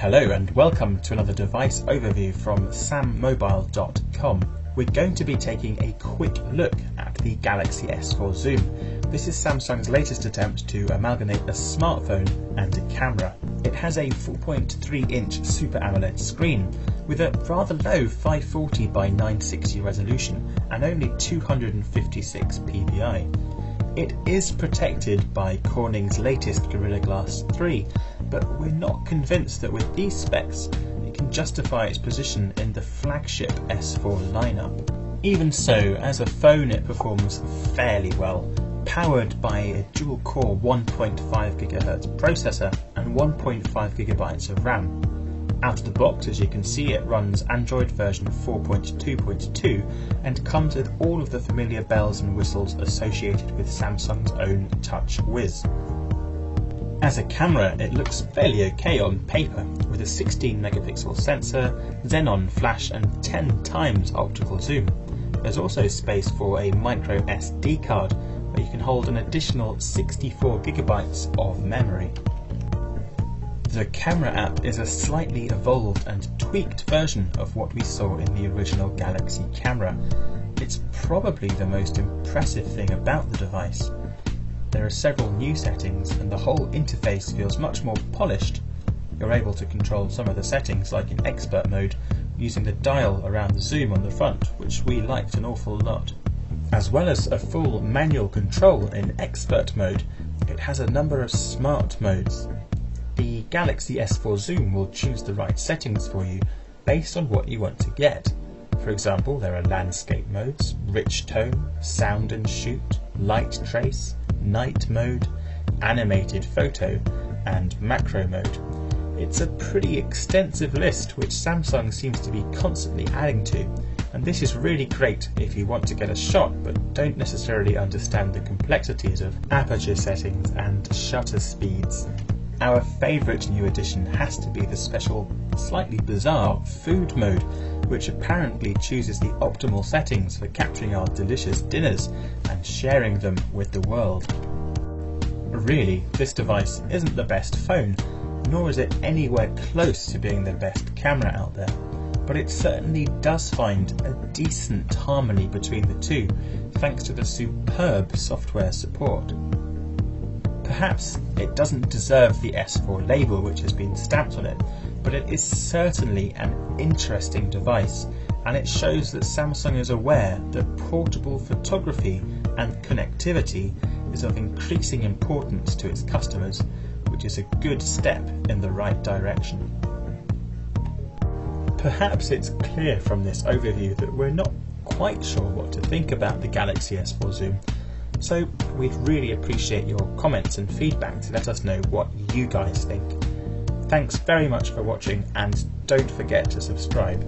Hello and welcome to another device overview from sammobile.com. We're going to be taking a quick look at the Galaxy S4 Zoom. This is Samsung's latest attempt to amalgamate a smartphone and a camera. It has a 4.3-inch Super AMOLED screen with a rather low 540 by 960 resolution and only 256 ppi. It is protected by Corning's latest Gorilla Glass 3, but we're not convinced that with these specs it can justify its position in the flagship S4 lineup. Even so, as a phone it performs fairly well, powered by a dual-core 1.5 GHz processor and 1.5 GB of RAM. Out of the box, as you can see, it runs Android version 4.2.2 and comes with all of the familiar bells and whistles associated with Samsung's own TouchWiz. As a camera, it looks fairly okay on paper, with a 16 megapixel sensor, Xenon flash and 10 times optical zoom. There's also space for a micro SD card, where you can hold an additional 64 GB of memory. The camera app is a slightly evolved and tweaked version of what we saw in the original Galaxy camera. It's probably the most impressive thing about the device. There are several new settings and the whole interface feels much more polished. You're able to control some of the settings, like in expert mode, using the dial around the zoom on the front, which we liked an awful lot. As well as a full manual control in expert mode, it has a number of smart modes. The Galaxy S4 Zoom will choose the right settings for you based on what you want to get. For example, there are landscape modes, rich tone, sound and shoot, light trace, night mode, animated photo, and macro mode. It's a pretty extensive list which Samsung seems to be constantly adding to, and this is really great if you want to get a shot but don't necessarily understand the complexities of aperture settings and shutter speeds. Our favourite new addition has to be the special, slightly bizarre food mode, which apparently chooses the optimal settings for capturing our delicious dinners and sharing them with the world. Really, this device isn't the best phone, nor is it anywhere close to being the best camera out there, but it certainly does find a decent harmony between the two, thanks to the superb software support. Perhaps it doesn't deserve the S4 label which has been stamped on it, but it is certainly an interesting device, and it shows that Samsung is aware that portable photography and connectivity is of increasing importance to its customers, which is a good step in the right direction. Perhaps it's clear from this overview that we're not quite sure what to think about the Galaxy S4 Zoom. So we'd really appreciate your comments and feedback to let us know what you guys think. Thanks very much for watching, and don't forget to subscribe.